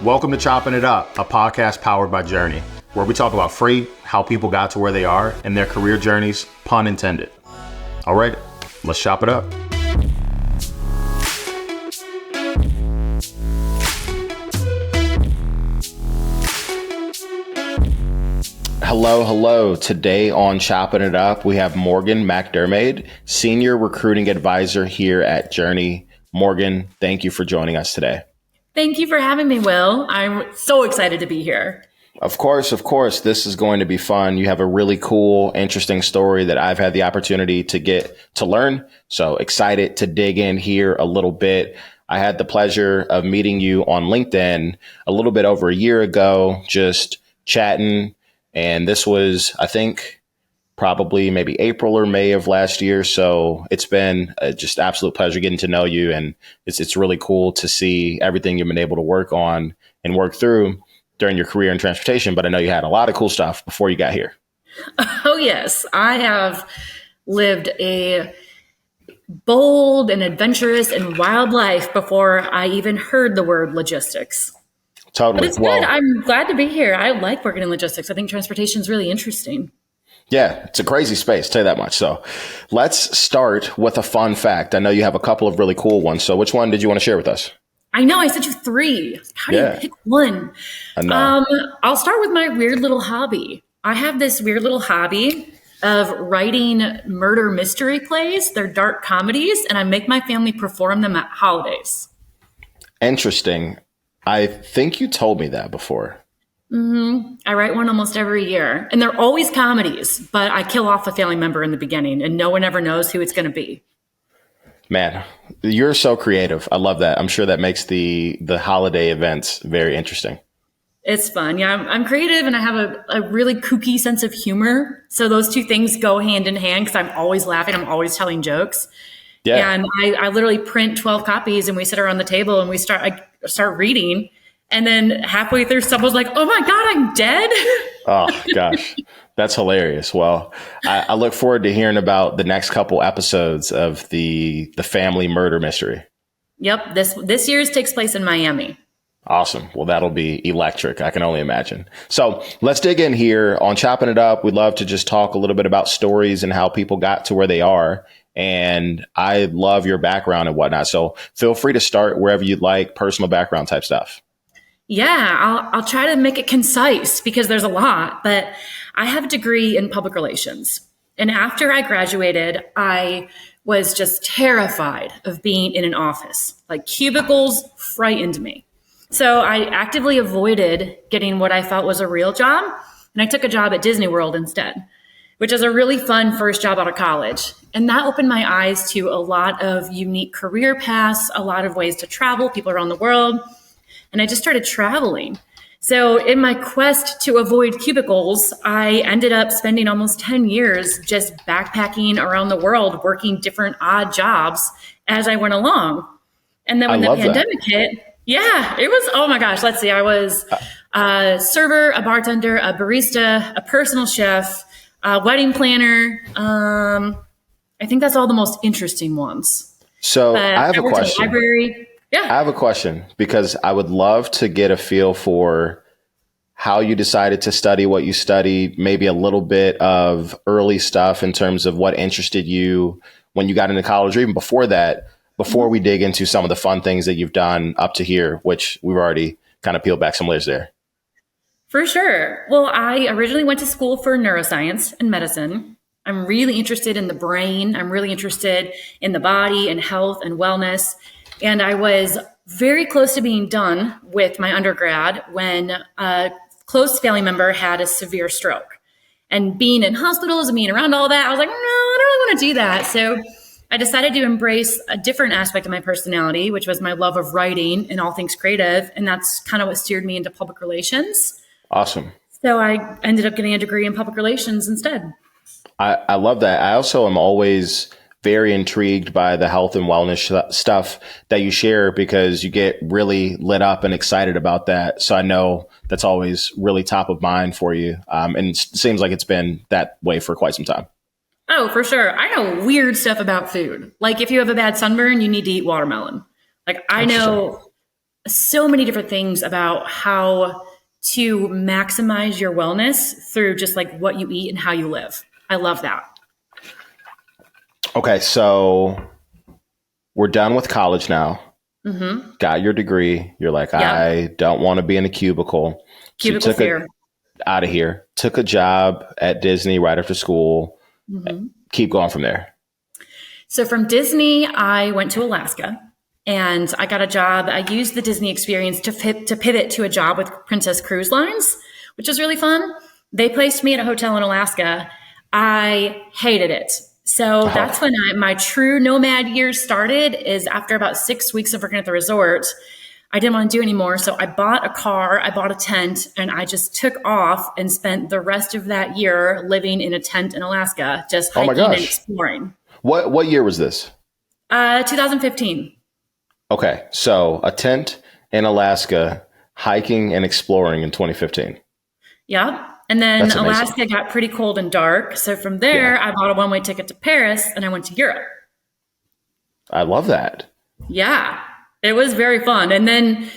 Welcome to Choppin It Up, a podcast powered by Journey, where we talk about freight, how people got to where they are, and their career journeys, pun intended. All right, let's chop it up. Hello. Today on Choppin It Up, we have Morgan MacDermaid, Senior Recruiting Advisor here at Journey. Morgan, thank you for joining us today. Thank you for having me, Will. I'm so excited to be here. Of course. This is going to be fun. You have a really cool, interesting story that I've had the opportunity to get to learn. So excited to dig in here a little bit. I had the pleasure of meeting you on LinkedIn a little bit over a year ago, just chatting. And this was, I think, probably maybe April or May of last year. So it's been just absolute pleasure getting to know you. And it's really cool to see everything you've been able to work on and work through during your career in transportation. But I know you had a lot of cool stuff before you got here. Oh, yes. I have lived a bold and adventurous and wild life before I even heard the word logistics. Totally. But it's good. I'm glad to be here. I like working in logistics. I think transportation is really interesting. Yeah, it's a crazy space, tell you that much. So let's start with a fun fact. I know you have a couple of really cool ones. So which one did you want to share with us? I know. I sent you 3. How do you pick one? I know. I'll start with my weird little hobby. I have this weird little hobby of writing murder mystery plays. They're dark comedies, and I make my family perform them at holidays. Interesting. I think you told me that before. Mm-hmm. I write one almost every year, and they're always comedies, but I kill off a family member in the beginning, and no one ever knows who it's going to be. Man, you're so creative. I love that. I'm sure that makes the holiday events very interesting. It's fun. Yeah, I'm creative, and I have a really kooky sense of humor. So those two things go hand in hand because I'm always laughing. I'm always telling jokes. Yeah. And I literally print 12 copies, and we sit around the table, and I start reading. And then halfway through, someone's like, "Oh my God, I'm dead." Oh, gosh. That's hilarious. Well, I look forward to hearing about the next couple episodes of the family murder mystery. Yep. This year's takes place in Miami. Awesome. Well, that'll be electric. I can only imagine. So let's dig in here on Chopping It Up. We'd love to just talk a little bit about stories and how people got to where they are. And I love your background and whatnot. So feel free to start wherever you'd like, personal background type stuff. Yeah, I'll try to make it concise because there's a lot, but I have a degree in public relations. And after I graduated, I was just terrified of being in an office. Like cubicles frightened me. So I actively avoided getting what I thought was a real job. And I took a job at Disney World instead, which is a really fun first job out of college. And that opened my eyes to a lot of unique career paths, a lot of ways to travel, people around the world. And I just started traveling. So in my quest to avoid cubicles, I ended up spending almost 10 years just backpacking around the world, working different odd jobs as I went along. And then when the pandemic hit, it was, oh my gosh, let's see. I was a server, a bartender, a barista, a personal chef, a wedding planner. I think that's all the most interesting ones. So I have a question. Library. Yeah. I have a question because I would love to get a feel for how you decided to study what you studied, maybe a little bit of early stuff in terms of what interested you when you got into college or even before that, before we dig into some of the fun things that you've done up to here, which we've already kind of peeled back some layers there. For sure. Well, I originally went to school for neuroscience and medicine. I'm really interested in the brain. I'm really interested in the body and health and wellness. And I was very close to being done with my undergrad when a close family member had a severe stroke. And being in hospitals and being around all that, I was like, no, I don't really want to do that. So I decided to embrace a different aspect of my personality, which was my love of writing and all things creative. And that's kind of what steered me into public relations. Awesome. So I ended up getting a degree in public relations instead. I love that. I also am always very intrigued by the health and wellness stuff that you share because you get really lit up and excited about that. So I know that's always really top of mind for you. And it seems like it's been that way for quite some time. Oh, for sure. I know weird stuff about food. Like if you have a bad sunburn, you need to eat watermelon. Like I know so many different things about how to maximize your wellness through just like what you eat and how you live. I love that. Okay, so we're done with college now. Got your degree. You're like, Yep. I don't want to be in a cubicle. Cubicle fear. Out of here. Took a job at Disney right after school. Keep going from there. So from Disney, I went to Alaska and I got a job. I used the Disney experience to pivot to a job with Princess Cruise Lines, which was really fun. They placed me at a hotel in Alaska. I hated it. So that's when my true nomad years started, is after about 6 weeks of working at the resort. I didn't want to do anymore. So I bought a car, I bought a tent, and I just took off and spent the rest of that year living in a tent in Alaska, just hiking and exploring. What year was this? 2015. Okay. So a tent in Alaska, hiking and exploring in 2015. Yeah. And then Alaska got pretty cold and dark. So from there, I bought a one-way ticket to Paris and I went to Europe. I love that. Yeah. It was very fun. And then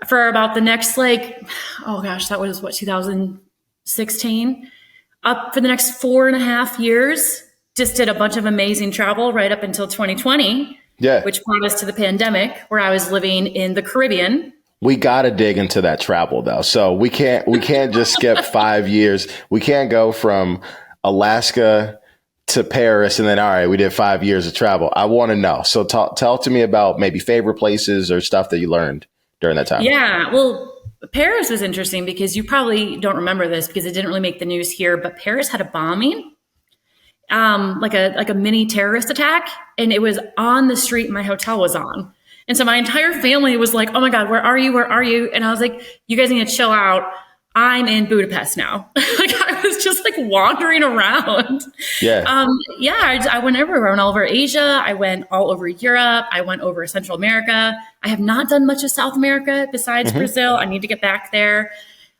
for about the next, that was 2016? Up for the next 4.5 years, just did a bunch of amazing travel right up until 2020, which brought us to the pandemic, where I was living in the Caribbean. We got to dig into that travel though. So we can't just skip 5 years. We can't go from Alaska to Paris and then, all right, we did 5 years of travel. I want to know. So tell to me about maybe favorite places or stuff that you learned during that time. Yeah. Well, Paris was interesting because you probably don't remember this because it didn't really make the news here, but Paris had a bombing, like a mini terrorist attack. And it was on the street my hotel was on. And so my entire family was like, oh my God, where are you? Where are you? And I was like, you guys need to chill out. I'm in Budapest now. I was just wandering around. Yeah. I went everywhere. I went all over Asia. I went all over Europe. I went over Central America. I have not done much of South America besides Brazil. I need to get back there.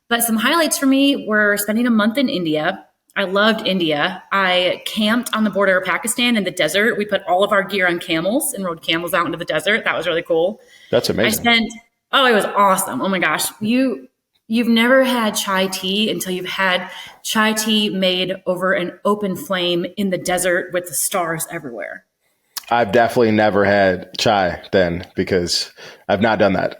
But some highlights for me were spending a month in India. I loved India. I camped on the border of Pakistan in the desert. We put all of our gear on camels and rode camels out into the desert. That was really cool. That's amazing. it was awesome. Oh my gosh. You've never had chai tea until you've had chai tea made over an open flame in the desert with the stars everywhere. I've definitely never had chai then because I've not done that.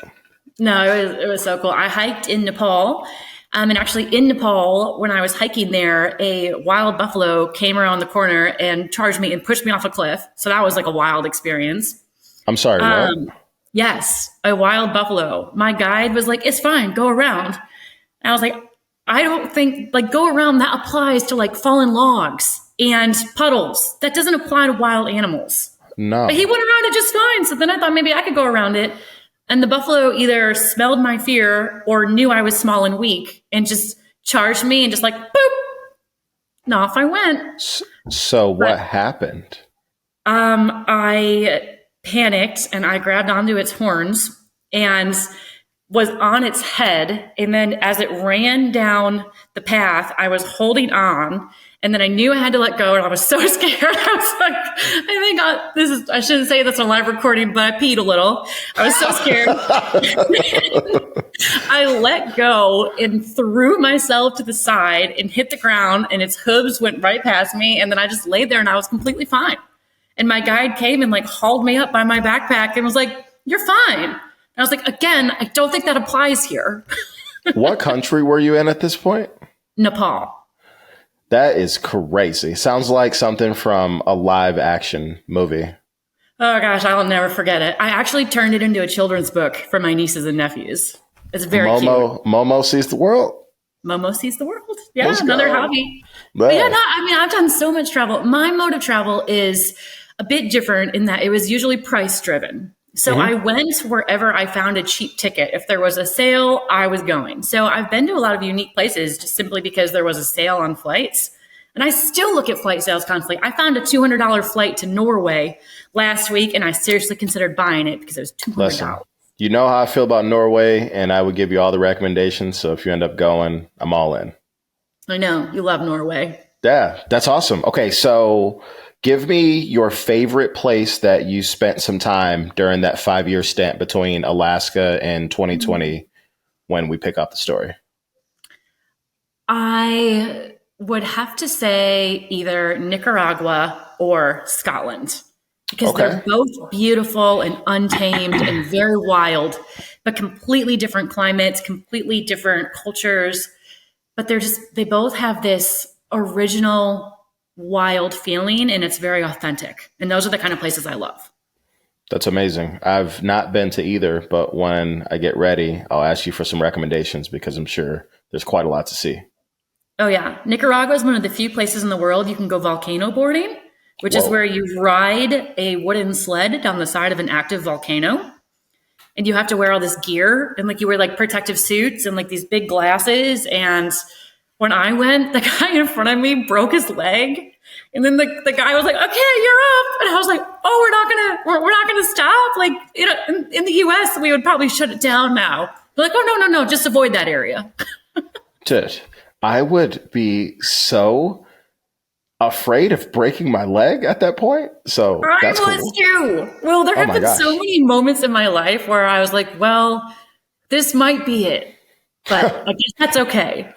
No, it was so cool. I hiked in Nepal. And actually in Nepal, when I was hiking there, a wild buffalo came around the corner and charged me and pushed me off a cliff. So that was a wild experience. I'm sorry, what? Yes, a wild buffalo. My guide was like, it's fine, go around. And I was like, I don't think, go around, that applies to fallen logs and puddles. That doesn't apply to wild animals. No. But he went around it just fine. So then I thought maybe I could go around it. And the buffalo either smelled my fear or knew I was small and weak and just charged me and just boop. And off I went. So what happened? I panicked and I grabbed onto its horns and was on its head. And then as it ran down the path, I was holding on. And then I knew I had to let go, and I was so scared. I was like, I shouldn't say this on live recording, but I peed a little. I was so scared. I let go and threw myself to the side and hit the ground, and its hooves went right past me. And then I just laid there and I was completely fine. And my guide came and hauled me up by my backpack and was like, you're fine. And I was like, again, I don't think that applies here. What country were you in at this point? Nepal. That is crazy. Sounds like something from a live action movie. Oh gosh, I'll never forget it. I actually turned it into a children's book for my nieces and nephews. It's very cute. Momo sees the world. Momo sees the world. Yeah, another hobby. But I've done so much travel. My mode of travel is a bit different in that it was usually price driven. So I went wherever I found a cheap ticket. If there was a sale, I was going. So I've been to a lot of unique places just simply because there was a sale on flights. And I still look at flight sales constantly. I found a $200 flight to Norway last week, and I seriously considered buying it because it was $200. Listen, you know how I feel about Norway, and I would give you all the recommendations. So if you end up going, I'm all in. I know. You love Norway. Yeah, that's awesome. Okay, so Give me your favorite place that you spent some time during that 5-year stint between Alaska and 2020 when we pick up the story. I would have to say either Nicaragua or Scotland because Okay. they're both beautiful and untamed and very wild, but completely different climates, completely different cultures. But they both have this original wild feeling and it's very authentic. And those are the kind of places I love. That's amazing. I've not been to either, but when I get ready, I'll ask you for some recommendations because I'm sure there's quite a lot to see. Oh, yeah. Nicaragua is one of the few places in the world you can go volcano boarding, which is Whoa. where you ride a wooden sled down the side of an active volcano. And you have to wear all this gear and like you wear like protective suits and like these big glasses. And when I went, the guy in front of me broke his leg. And then the guy was like, okay, you're up. And I was like, oh, we're not gonna stop. Like, you know, in the US, we would probably shut it down now. They're like, oh, no, just avoid that area. Dude, I would be so afraid of breaking my leg at that point. So that's I was cool. too. Well, there have my been gosh. so many moments in my life where I was like, well, this might be it. But I guess that's okay.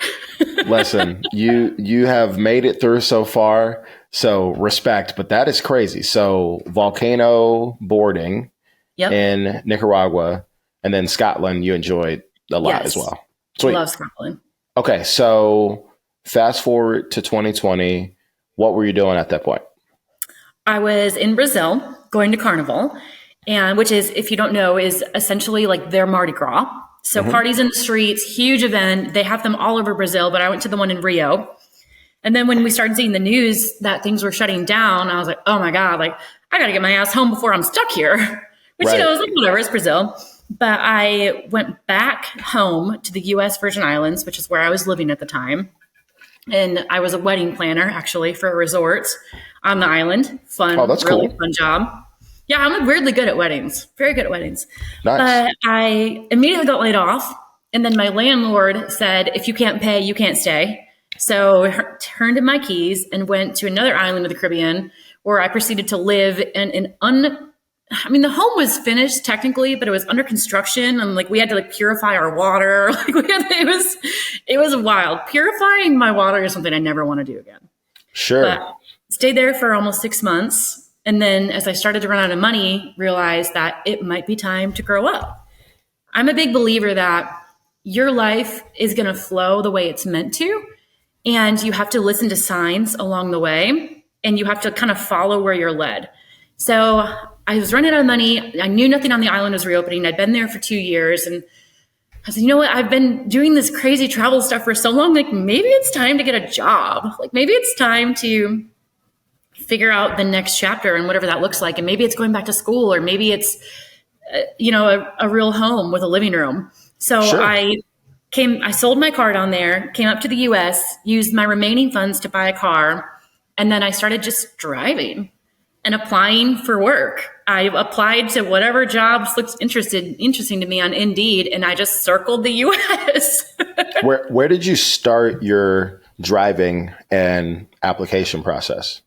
Listen, you have made it through so far, so respect, but that is crazy. So volcano boarding Yep. in Nicaragua and then Scotland you enjoyed a lot as well. Sweet. Love Scotland. Okay, so fast forward to 2020. What were you doing at that point? I was in Brazil going to Carnival, and which is, if you don't know, is essentially like their Mardi Gras. So parties in the streets, huge event. They have them all over Brazil, but I went to the one in Rio. And then when we started seeing the news that things were shutting down, I was like, oh my God, like I got to get my ass home before I'm stuck here. Which, Right. you know, is like, whatever, it's Brazil. But I went back home to the US Virgin Islands, which is where I was living at the time. And I was a wedding planner, actually, for a resort on the island. Fun, Oh, that's really cool. fun job. Yeah, I'm weirdly good at weddings. Very good at weddings. Nice. But I immediately got laid off. And then my landlord said, if you can't pay, you can't stay. So I turned in my keys and went to another island of the Caribbean where I proceeded to live in I mean, the home was finished technically, but it was under construction, and like we had to like purify our water. Like it was wild. Purifying my water is something I never want to do again. Sure. But stayed there for almost 6 months, and then as I started to run out of money, realized that it might be time to grow up. I'm a big believer that your life is going to flow the way it's meant to, and you have to listen to signs along the way, and you have to kind of follow where you're led. So I was running out of money. I knew nothing on the island was reopening. I'd been there for 2 years. And I said, you know what? I've been doing this crazy travel stuff for so long. Like, maybe it's time to get a job. Like, maybe it's time to figure out the next chapter and whatever that looks like. And maybe it's going back to school, or maybe it's, a real home with a living room. So Sure. I sold my car down there, came up to the US, used my remaining funds to buy a car. And then I started just driving and applying for work. I applied to whatever jobs looked interesting to me on Indeed, and I just circled the US. Where did you start your driving and application process?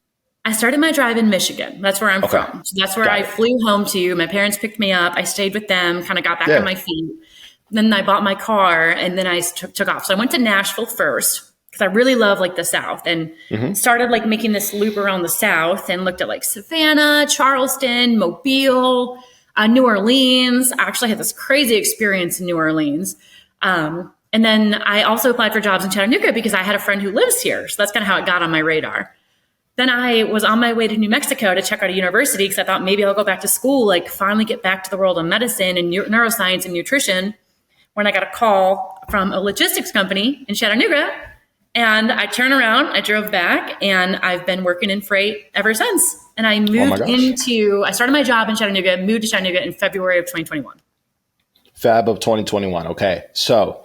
I started my drive in Michigan. That's where I'm from. So that's where Got I it. flew home to. My parents picked me up. I stayed with them, kind of got back Yeah. on my feet. Then I bought my car, and then I took off. So I went to Nashville first because I really love like the South, and started like making this loop around the South and looked at like Savannah, Charleston, Mobile, New Orleans. I actually had this crazy experience in New Orleans. And then I also applied for jobs in Chattanooga because I had a friend who lives here. So that's kind of how it got on my radar. Then I was on my way to New Mexico to check out a university because I thought maybe I'll go back to school, like finally get back to the world of medicine and neuroscience and nutrition, when I got a call from a logistics company in Chattanooga. And I turned around, I drove back, and I've been working in freight ever since. And I moved I started my job in Chattanooga, moved to Chattanooga in February of 2021. Feb of 2021. Okay. So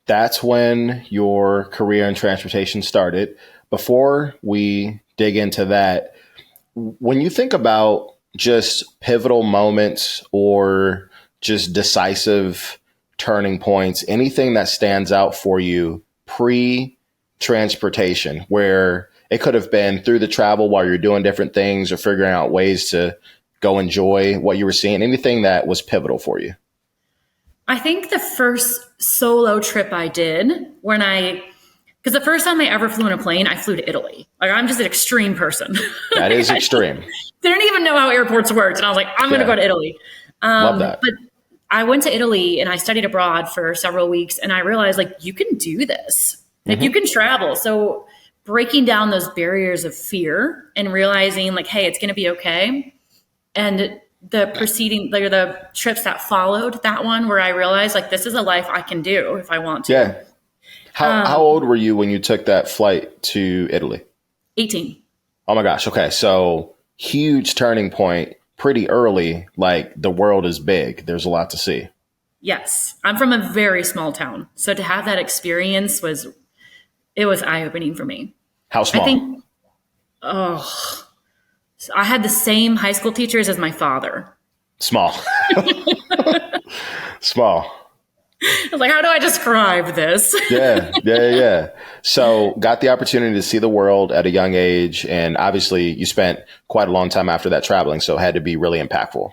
that's when your career in transportation started. Before we dig into that, when you think about just pivotal moments or just decisive turning points, anything that stands out for you pre-transportation where it could have been through the travel while you're doing different things or figuring out ways to go enjoy what you were seeing. Anything that was pivotal for you? I think the first solo trip I did because the first time I ever flew in a plane, I flew to Italy. Like, I'm just an extreme person. That is extreme. Didn't even know how airports worked. And I was like, I'm going to go to Italy. Love that. But I went to Italy and I studied abroad for several weeks. And I realized, like, you can do this. Like, you can travel. So breaking down those barriers of fear and realizing, like, hey, it's going to be okay. And the trips that followed that one, where I realized, like, this is a life I can do if I want to. Yeah. How old were you when you took that flight to Italy? 18. Oh my gosh. Okay. So huge turning point pretty early. Like, the world is big. There's a lot to see. Yes. I'm from a very small town. So to have that experience was eye-opening for me. How small? I think, I had the same high school teachers as my father. Small. Small. I was like, how do I describe this? Yeah. So got the opportunity to see the world at a young age. And obviously you spent quite a long time after that traveling. So it had to be really impactful.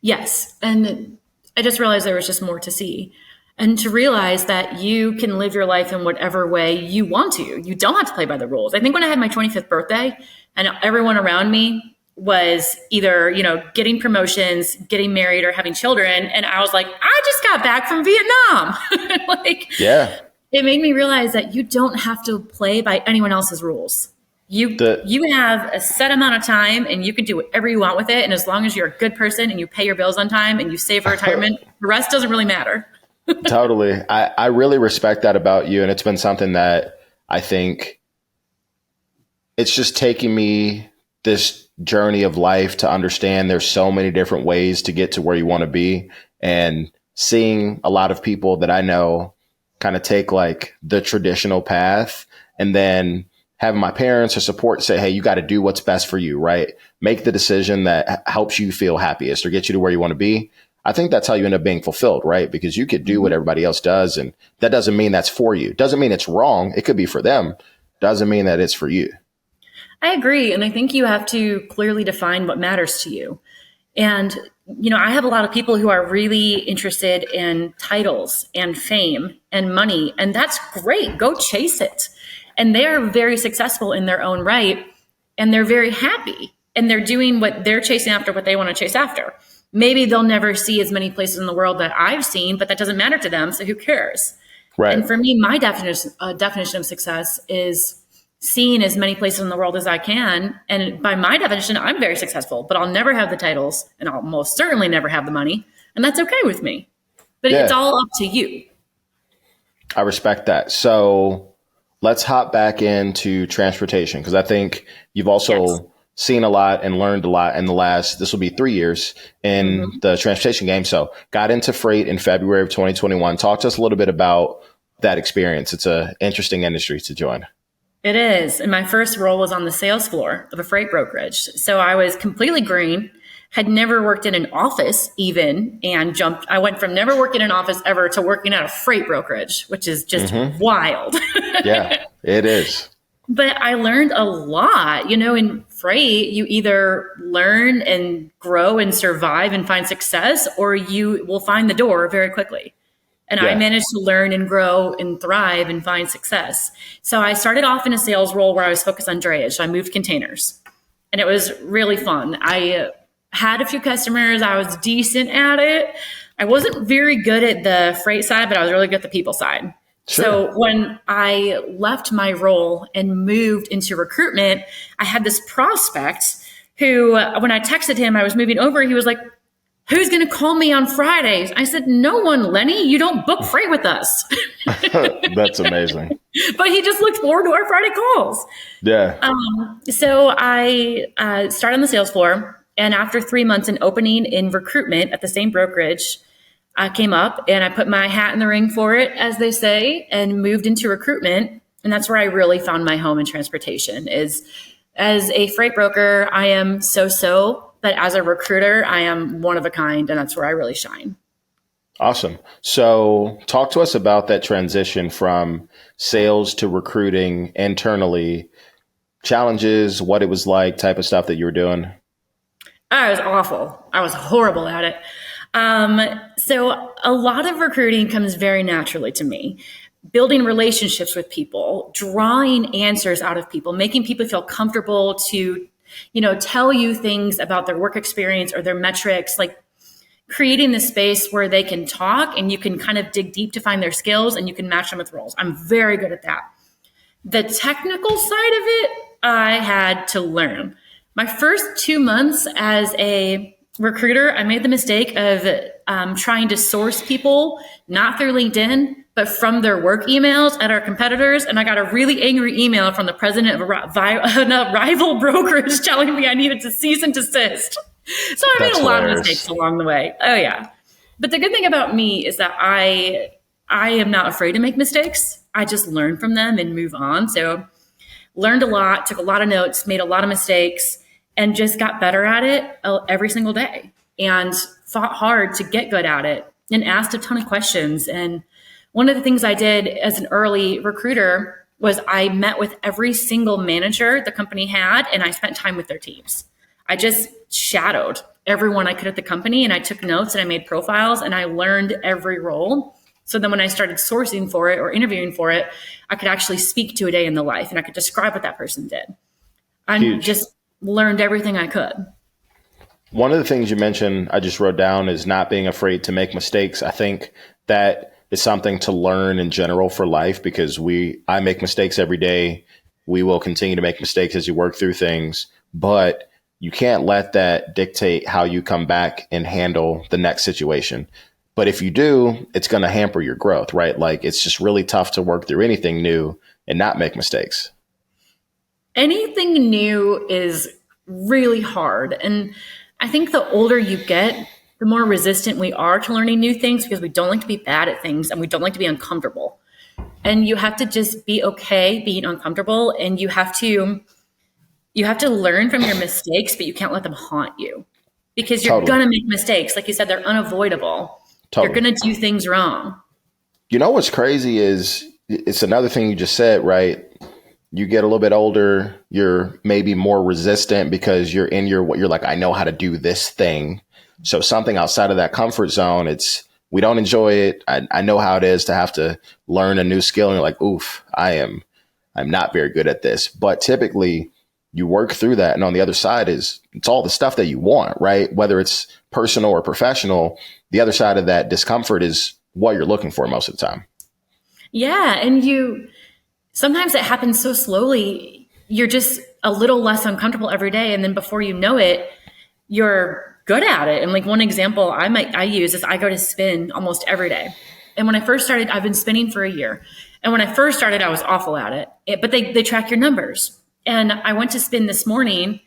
Yes. And I just realized there was just more to see. And to realize that you can live your life in whatever way you want to. You don't have to play by the rules. I think when I had my 25th birthday and everyone around me was either, getting promotions, getting married, or having children. And I was like, I just got back from Vietnam. Yeah. It made me realize that you don't have to play by anyone else's rules. You have a set amount of time and you can do whatever you want with it. And as long as you're a good person and you pay your bills on time and you save for retirement, the rest doesn't really matter. Totally. I really respect that about you. And it's been something that I think it's just taking me this journey of life to understand there's so many different ways to get to where you want to be, and seeing a lot of people that I know kind of take like the traditional path, and then having my parents or support say, hey, you got to do what's best for you, right? Make the decision that helps you feel happiest or get you to where you want to be. I think that's how you end up being fulfilled, right? Because you could do what everybody else does, and that doesn't mean that's for you. Doesn't mean it's wrong. It could be for them. Doesn't mean that it's for you. I agree. And I think you have to clearly define what matters to you. And, I have a lot of people who are really interested in titles and fame and money, and that's great. Go chase it. And they are very successful in their own right, and they're very happy, and they're doing what they're chasing after, what they want to chase after. Maybe they'll never see as many places in the world that I've seen, but that doesn't matter to them. So who cares? Right. And for me, my definition of success is seeing as many places in the world as I can. And by my definition, I'm very successful, but I'll never have the titles, and I'll most certainly never have the money. And that's okay with me. But It's all up to you. I respect that. So let's hop back into transportation, because I think you've also seen a lot and learned a lot in the last, this will be 3 years in the transportation game. So got into freight in February of 2021. Talk to us a little bit about that experience. It's an interesting industry to join. It is. And my first role was on the sales floor of a freight brokerage. So I was completely green, had never worked in an office even, and I went from never working in an office ever to working at a freight brokerage, which is just wild. Yeah, it is. But I learned a lot. In freight, you either learn and grow and survive and find success, or you will find the door very quickly. And I managed to learn and grow and thrive and find success. So I started off in a sales role where I was focused on drayage. So I moved containers, and it was really fun. I had a few customers. I was decent at it. I wasn't very good at the freight side, but I was really good at the people side. Sure. So when I left my role and moved into recruitment, I had this prospect who, when I texted him, I was moving over, he was like, who's going to call me on Fridays? I said, no one, Lenny. You don't book freight with us. That's amazing. But he just looked forward to our Friday calls. Yeah. So I started on the sales floor. And after 3 months in opening in recruitment at the same brokerage, I came up and I put my hat in the ring for it, as they say, and moved into recruitment. And that's where I really found my home in transportation. Is as a freight broker, I am so-so. But as a recruiter, I am one of a kind, and that's where I really shine. Awesome. So talk to us about that transition from sales to recruiting internally. challenges, what it was like, type of stuff that you were doing? I was awful. I was horrible at it. So a lot of recruiting comes very naturally to me. Building relationships with people, drawing answers out of people, making people feel comfortable to, tell you things about their work experience or their metrics, like creating the space where they can talk and you can kind of dig deep to find their skills and you can match them with roles. I'm very good at that. The technical side of it, I had to learn. My first 2 months as a recruiter, I made the mistake of trying to source people, not through LinkedIn, but from their work emails at our competitors. And I got a really angry email from the president of a rival brokerage telling me I needed to cease and desist. So I made a lot of mistakes along the way. Oh, yeah. But the good thing about me is that I am not afraid to make mistakes. I just learn from them and move on. So learned a lot, took a lot of notes, made a lot of mistakes, and just got better at it every single day and fought hard to get good at it and asked a ton of questions. And one of the things I did as an early recruiter was I met with every single manager the company had, and I spent time with their teams. I just shadowed everyone I could at the company, and I took notes and I made profiles and I learned every role. So then when I started sourcing for it or interviewing for it, I could actually speak to a day in the life and I could describe what that person did. I just learned everything I could. One of the things you mentioned, I just wrote down, is not being afraid to make mistakes. I think that is something to learn in general for life, because I make mistakes every day. We will continue to make mistakes as you work through things, but you can't let that dictate how you come back and handle the next situation. But if you do, it's going to hamper your growth, right? Like, it's just really tough to work through anything new and not make mistakes. Anything new is really hard. And I think the older you get, the more resistant we are to learning new things, because we don't like to be bad at things and we don't like to be uncomfortable. And you have to just be okay being uncomfortable, and you have to learn from your mistakes, but you can't let them haunt you, because you're going to make mistakes. Like you said, they're unavoidable. You're going to do things wrong. You know what's crazy is, it's another thing you just said, right? You get a little bit older, you're maybe more resistant because you're like, I know how to do this thing. So something outside of that comfort zone, we don't enjoy it. I know how it is to have to learn a new skill, and you're like, oof, I'm not very good at this. But typically you work through that. And on the other side it's all the stuff that you want, right? Whether it's personal or professional, the other side of that discomfort is what you're looking for most of the time. Yeah. And sometimes it happens so slowly, you're just a little less uncomfortable every day. And then before you know it, you're good at it. And like one example I use is I go to spin almost every day. And when I first started, I've been spinning for a year. And when I first started, I was awful at it. But they track your numbers. And I went to spin this morning,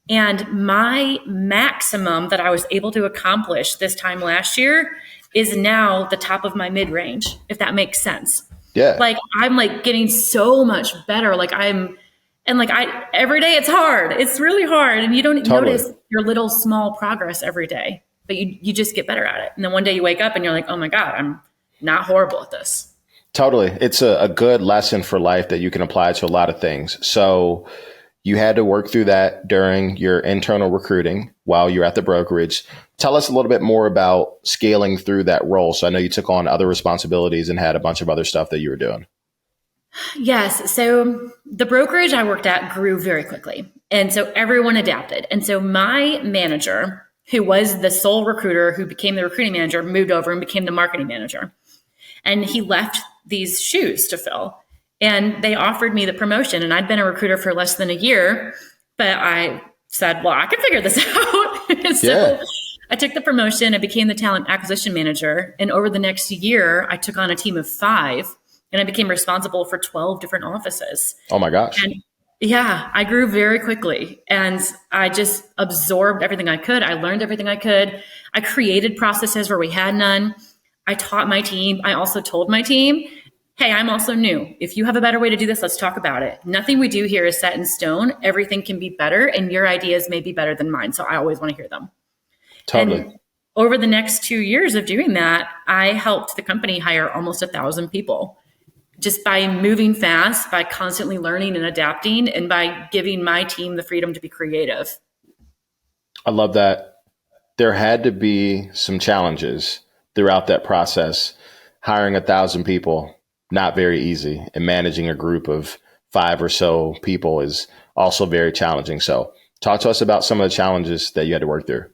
and my maximum that I was able to accomplish this time last year is now the top of my mid-range, if that makes sense. Yeah. Like, I'm like getting so much better. Every day it's hard. It's really hard. And you don't notice your little small progress every day, but you just get better at it. And then one day you wake up and you're like, oh my God, I'm not horrible at this. Totally. It's a good lesson for life that you can apply to a lot of things. So you had to work through that during your internal recruiting while you're at the brokerage. Tell us a little bit more about scaling through that role. So I know you took on other responsibilities and had a bunch of other stuff that you were doing. Yes. So the brokerage I worked at grew very quickly. And so everyone adapted. And so my manager, who was the sole recruiter who became the recruiting manager, moved over and became the marketing manager. And he left these shoes to fill. And they offered me the promotion. And I'd been a recruiter for less than a year, but I said, well, I can figure this out. So I took the promotion. I became the talent acquisition manager. And over the next year, I took on a team of 5, and I became responsible for 12 different offices. Oh my gosh. And yeah, I grew very quickly, and I just absorbed everything I could. I learned everything I could. I created processes where we had none. I taught my team. I also told my team, hey, I'm also new. If you have a better way to do this, let's talk about it. Nothing we do here is set in stone. Everything can be better, and your ideas may be better than mine. So I always want to hear them. Totally. And over the next 2 years of doing that, I helped the company hire almost 1,000 people. just by moving fast, by constantly learning and adapting, and by giving my team the freedom to be creative. I love that. There had to be some challenges throughout that process. Hiring 1,000 people, not very easy. And managing a group of 5 or so people is also very challenging. So talk to us about some of the challenges that you had to work through.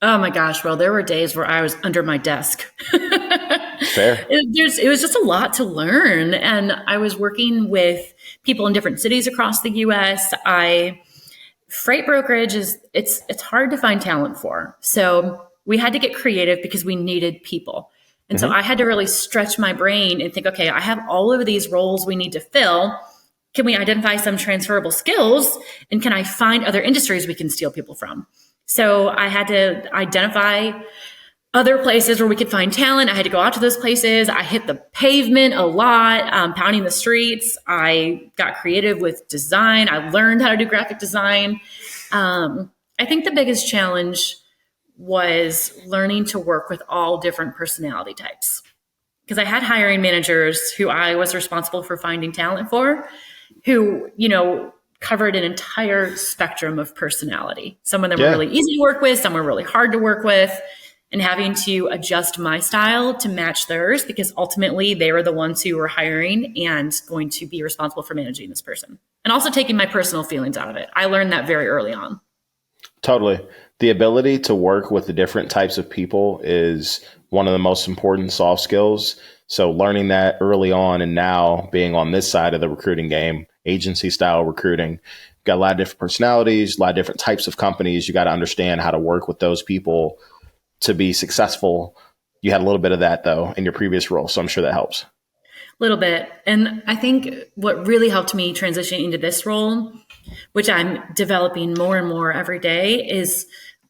Oh my gosh. Well, there were days where I was under my desk. Fair. It was just a lot to learn. And I was working with people in different cities across the US. Freight brokerage it's hard to find talent for. So we had to get creative because we needed people. And so I had to really stretch my brain and think, okay, I have all of these roles we need to fill. Can we identify some transferable skills? And can I find other industries we can steal people from? So I had to identify other places where we could find talent. I had to go out to those places. I hit the pavement a lot, pounding the streets. I got creative with design. I learned how to do graphic design. I think the biggest challenge was learning to work with all different personality types. Because I had hiring managers who I was responsible for finding talent for, who, covered an entire spectrum of personality. Some of them were really easy to work with, some were really hard to work with, and having to adjust my style to match theirs, because ultimately they were the ones who were hiring and going to be responsible for managing this person. And also taking my personal feelings out of it. I learned that very early on. Totally. The ability to work with the different types of people is one of the most important soft skills. So learning that early on, and now being on this side of the recruiting game, agency style recruiting, got a lot of different personalities, a lot of different types of companies. You got to understand how to work with those people to be successful. You had a little bit of that though in your previous role. So I'm sure that helps. A little bit. And I think what really helped me transition into this role, which I'm developing more and more every day, is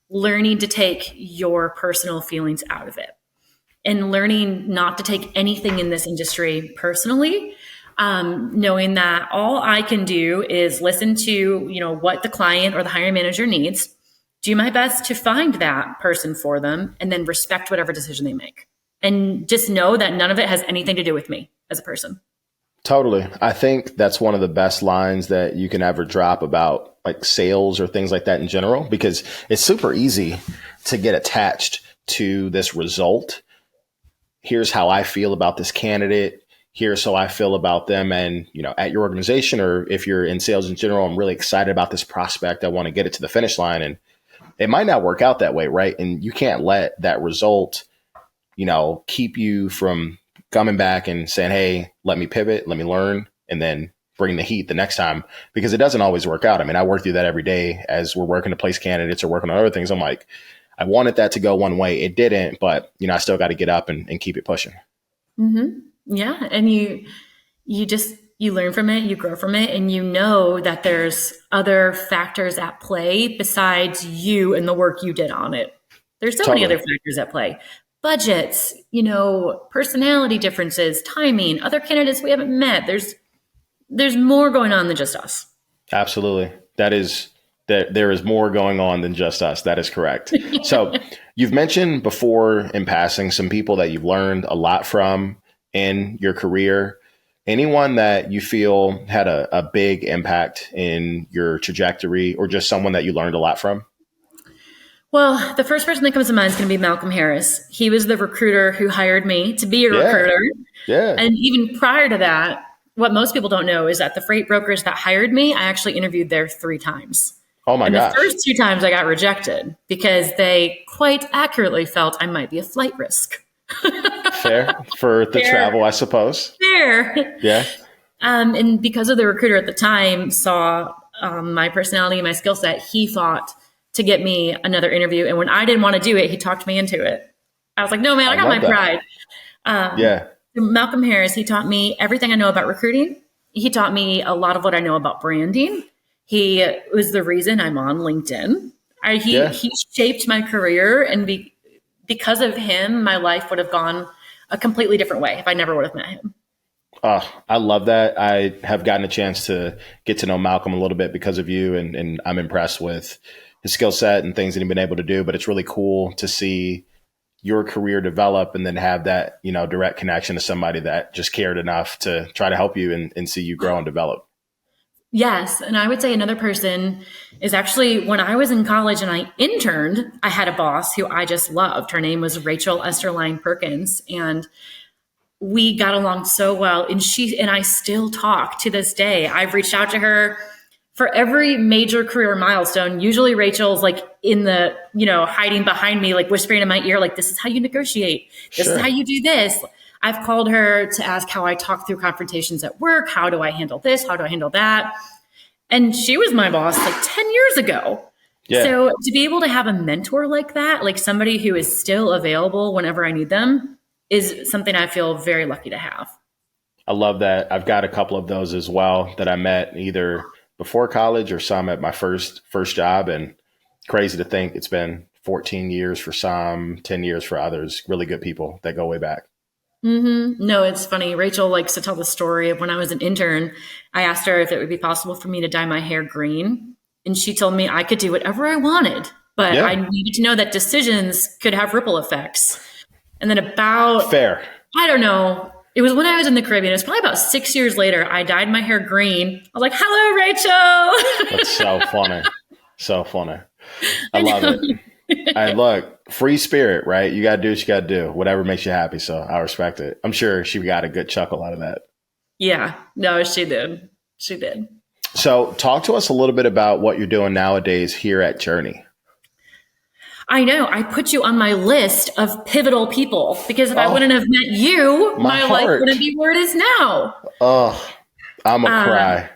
learning to take your personal feelings out of it and learning not to take anything in this industry personally. Knowing that all I can do is listen to, what the client or the hiring manager needs, do my best to find that person for them, and then respect whatever decision they make. And just know that none of it has anything to do with me as a person. Totally. I think that's one of the best lines that you can ever drop about like sales or things like that in general, because it's super easy to get attached to this result. Here's how I feel about this candidate. Here's how I feel about them. And, at your organization, or if you're in sales in general, I'm really excited about this prospect. I want to get it to the finish line. And it might not work out that way, right? And you can't let that result, keep you from coming back and saying, hey, let me pivot, let me learn, and then bring the heat the next time, because it doesn't always work out. I mean, I work through that every day as we're working to place candidates or working on other things. I'm like, I wanted that to go one way. It didn't, but I still got to get up and keep it pushing. Mm-hmm. Yeah. And you learn from it, you grow from it, and that there's other factors at play besides you and the work you did on it. There's so many other factors at play. Budgets, personality differences, timing, other candidates we haven't met. There's more going on than just us. Absolutely. There is more going on than just us. That is correct. So you've mentioned before in passing some people that you've learned a lot from in your career. Anyone that you feel had a big impact in your trajectory, or just someone that you learned a lot from? Well, the first person that comes to mind is going to be Malcolm Harris. He was the recruiter who hired me to be a recruiter. Yeah. And even prior to that, what most people don't know is that the freight brokers that hired me, I actually interviewed there 3 times. Oh my gosh. The first 2 times I got rejected because they quite accurately felt I might be a flight risk. Fair for the travel, I suppose. Fair. Yeah. And because of the recruiter at the time saw my personality and my skill set, he fought to get me another interview. And when I didn't want to do it, he talked me into it. I was like, no, man, I got my pride. Malcolm Harris, he taught me everything I know about recruiting. He taught me a lot of what I know about branding. He was the reason I'm on LinkedIn. He shaped my career, and because of him, my life would have gone a completely different way if I never would have met him. I love that. I have gotten a chance to get to know Malcolm a little bit because of you, and I'm impressed with his skill set and things that he's been able to do. But it's really cool to see your career develop and then have that, direct connection to somebody that just cared enough to try to help you and see you grow and develop. Yes. And I would say another person is actually when I was in college and I interned, I had a boss who I just loved. Her name was Rachel Esterline Perkins. And we got along so well. And she and I still talk to this day. I've reached out to her for every major career milestone. Usually Rachel's like in the, hiding behind me, like whispering in my ear, like, this is how you negotiate. This is how you do this. I've called her to ask how I talk through confrontations at work. How do I handle this? How do I handle that? And she was my boss like 10 years ago. Yeah. So to be able to have a mentor like that, like somebody who is still available whenever I need them, is something I feel very lucky to have. I love that. I've got a couple of those as well that I met either before college or some at my first job. And crazy to think it's been 14 years for some, 10 years for others. Really good people that go way back. Mm-hmm. No, it's funny. Rachel likes to tell the story of when I was an intern. I asked her if it would be possible for me to dye my hair green. And she told me I could do whatever I wanted, but I needed to know that decisions could have ripple effects. And then I don't know. It was when I was in the Caribbean. It was probably about 6 years later. I dyed my hair green. I was like, hello, Rachel. That's so funny. So funny. I love it. Look, free spirit, right? You got to do what you got to do, whatever makes you happy. So I respect it. I'm sure she got a good chuckle out of that. Yeah, no, she did. She did. So talk to us a little bit about what you're doing nowadays here at Journey. I know. I put you on my list of pivotal people because if I wouldn't have met you, my life wouldn't be where it is now. Oh, I'm a cry.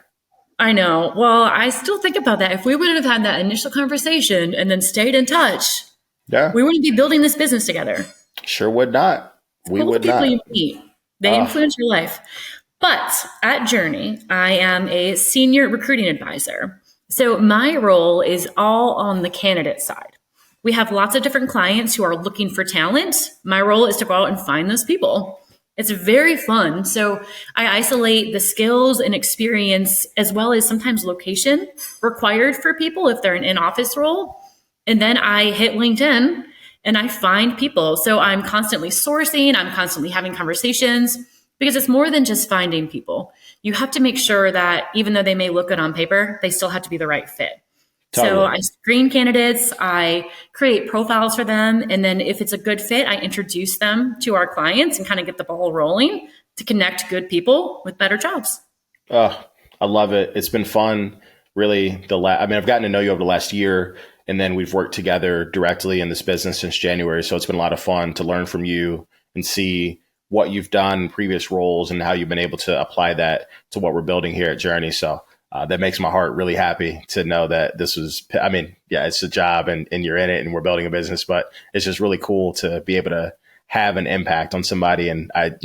I know. Well, I still think about that. If we wouldn't have had that initial conversation and then stayed in touch, we wouldn't be building this business together. Sure would not. We would not. You meet, they influence your life. But at Journey, I am a senior recruiting advisor. So my role is all on the candidate side. We have lots of different clients who are looking for talent. My role is to go out and find those people. It's very fun. So I isolate the skills and experience as well as sometimes location required for people if they're an in-office role. And then I hit LinkedIn and I find people. So I'm constantly sourcing. I'm constantly having conversations because it's more than just finding people. You have to make sure that even though they may look good on paper, they still have to be the right fit. Totally. So I screen candidates, I create profiles for them. And then if it's a good fit, I introduce them to our clients and kind of get the ball rolling to connect good people with better jobs. Oh, I love it. It's been fun. Really, I've gotten to know you over the last year, and then we've worked together directly in this business since January. So it's been a lot of fun to learn from you and see what you've done in previous roles and how you've been able to apply that to what we're building here at Journey. So that makes my heart really happy to know that this was, it's a job and you're in it and we're building a business, but it's just really cool to be able to have an impact on somebody. And I,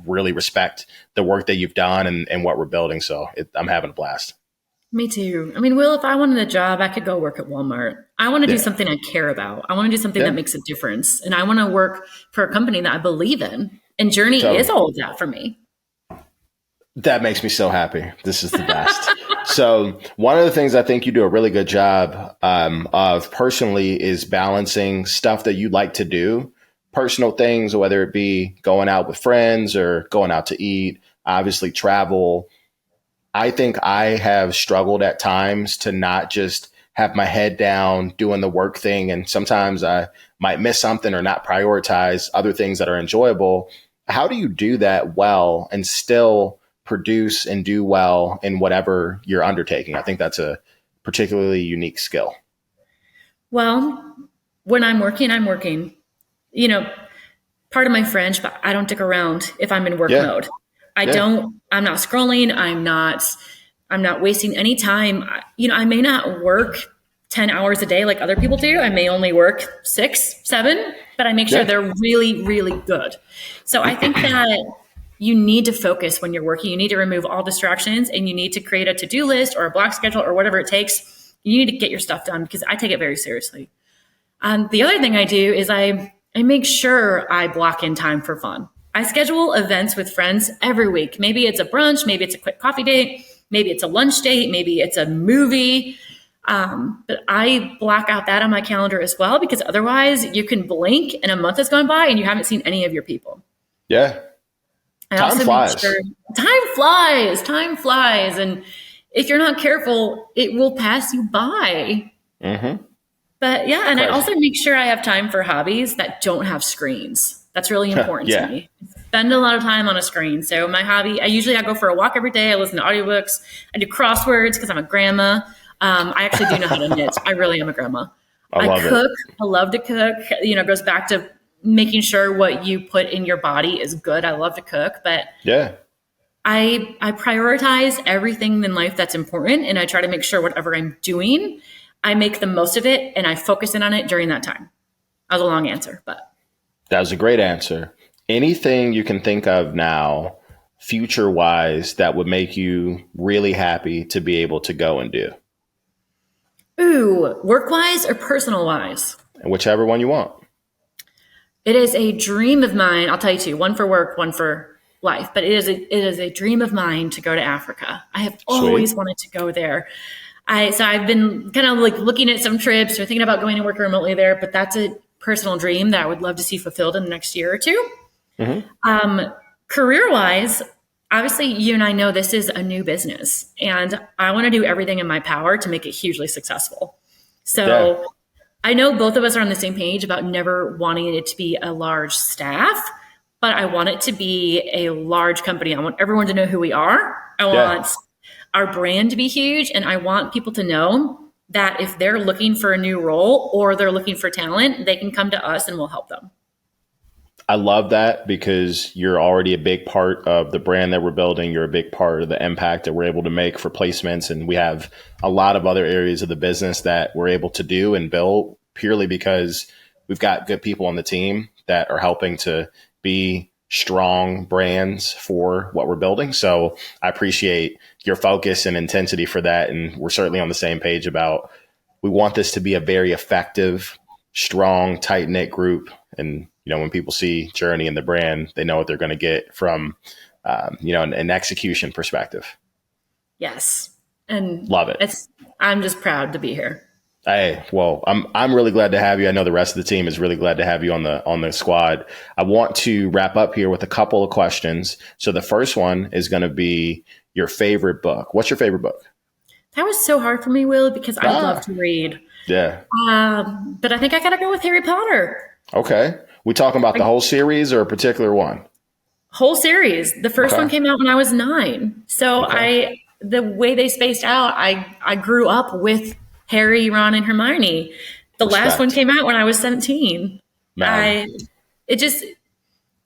really respect the work that you've done and what we're building. So I'm having a blast. Me too. I mean, Will, if I wanted a job, I could go work at Walmart. I want to do something I care about. I want to do something that makes a difference. And I want to work for a company that I believe in. And Journey is all of that for me. That makes me so happy. This is the best. So one of the things I think you do a really good job of personally is balancing stuff that you like to do, personal things, whether it be going out with friends or going out to eat, obviously travel. I think I have struggled at times to not just have my head down doing the work thing. And sometimes I might miss something or not prioritize other things that are enjoyable. How do you do that well and still produce and do well in whatever you're undertaking? I think that's a particularly unique skill. Well, when I'm working, I'm working. Pardon my French, but I don't dick around if I'm in work mode. I'm not scrolling. I'm not wasting any time. I may not work 10 hours a day like other people do. I may only work 6, 7, but I make sure they're really, really good. So I think that you need to focus when you're working. You need to remove all distractions and you need to create a to-do list or a block schedule or whatever it takes. You need to get your stuff done because I take it very seriously. The other thing I do is I make sure I block in time for fun. I schedule events with friends every week. Maybe it's a brunch, maybe it's a quick coffee date, maybe it's a lunch date, maybe it's a movie. But I block out that on my calendar as well, because otherwise you can blink and a month has gone by and you haven't seen any of your people. Yeah. I Time also flies. make sure time flies. And if you're not careful, it will pass you by. Mm-hmm. But yeah, and Crazy. I also make sure I have time for hobbies that don't have screens. That's really important Yeah. to me. Spend a lot of time on a screen. So my hobby, I go for a walk every day. I listen to audiobooks. I do crosswords because I'm a grandma. I actually do know how to knit. I really am a grandma. I love it. cook. I love to cook. It goes back to making sure what you put in your body is good. I love to cook, but Yeah. I prioritize everything in life that's important, and I try to make sure whatever I'm doing, I make the most of it and I focus in on it during that time. That was a long answer, but That was a great answer. Anything you can think of now, future wise, that would make you really happy to be able to go and do? ooh, work-wise or personal-wise? And whichever one you want. It is a dream of mine. I'll tell you two, one for work, one for life, but it is a dream of mine to go to Africa. I have always wanted to go there. So I've been kind of like looking at some trips or thinking about going and work remotely there, but that's a personal dream that I would love to see fulfilled in the next year or two. Mm-hmm. Career-wise, obviously you and I know this is a new business, and I want to do everything in my power to make it hugely successful. So I know both of us are on the same page about never wanting it to be a large staff, but I want it to be a large company. I want everyone to know who we are. I want our brand to be huge, and I want people to know that if they're looking for a new role or they're looking for talent, they can come to us and we'll help them. I love that because you're already a big part of the brand that we're building. You're a big part of the impact that we're able to make for placements. And we have a lot of other areas of the business that we're able to do and build purely because we've got good people on the team that are helping to be strong brands for what we're building. So I appreciate your focus and intensity for that. And we're certainly on the same page about we want this to be a very effective, strong, tight-knit group. And when people see Journey and the brand, they know what they're going to get from, an execution perspective. Yes. And love it. I'm just proud to be here. Hey, well, I'm really glad to have you. I know the rest of the team is really glad to have you on the squad. I want to wrap up here with a couple of questions. So the first one is going to be your favorite book. What's your favorite book? That was so hard for me, Will, because I love to read. Yeah. But I think I got to go with Harry Potter. Okay. We talking about the whole series or a particular one? Whole series. The first one came out when I was 9. So the way they spaced out, I grew up with Harry, Ron, and Hermione. The last one came out when I was 17. It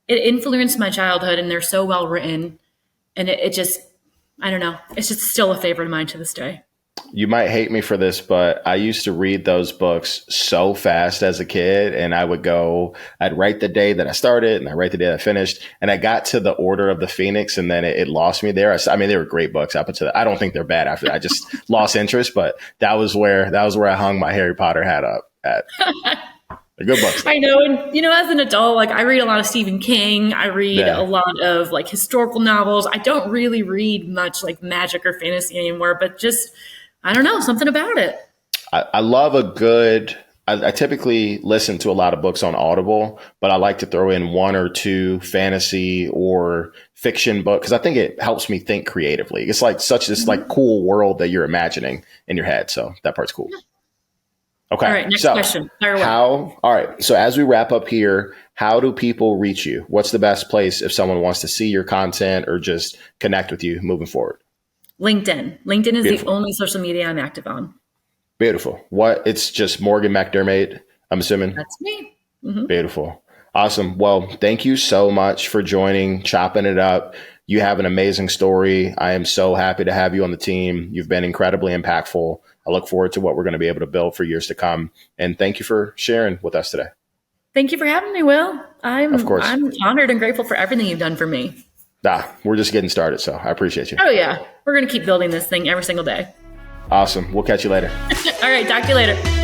influenced my childhood, and they're so well written. And I don't know. It's just still a favorite of mine to this day. You might hate me for this, but I used to read those books so fast as a kid, and I'd write the day that I started and I write the day that I finished, and I got to the Order of the Phoenix, and then it lost me there. I mean, they were great books up until that. I don't think they're bad after that. I just lost interest, but that was where I hung my Harry Potter hat up at. They're good books. I know. And, as an adult, I read a lot of Stephen King. I read a lot of historical novels. I don't really read much magic or fantasy anymore, but just, I don't know, something about it. I love I typically listen to a lot of books on Audible, but I like to throw in one or two fantasy or fiction books because I think it helps me think creatively. It's such this cool world that you're imagining in your head. So that part's cool. Okay. All right. Next question. All right. So as we wrap up here, how do people reach you? What's the best place if someone wants to see your content or just connect with you moving forward? LinkedIn. LinkedIn is the only social media I'm active on. Beautiful. It's just Morgan MacDermaid, I'm assuming? That's me. Mm-hmm. Beautiful. Awesome. Well, thank you so much for joining Choppin' It Up. You have an amazing story. I am so happy to have you on the team. You've been incredibly impactful. I look forward to what we're going to be able to build for years to come. And thank you for sharing with us today. Thank you for having me, Will. Of course. I'm honored and grateful for everything you've done for me. We're just getting started, so I appreciate you. Oh, yeah. We're going to keep building this thing every single day. Awesome. We'll catch you later. All right. Talk to you later.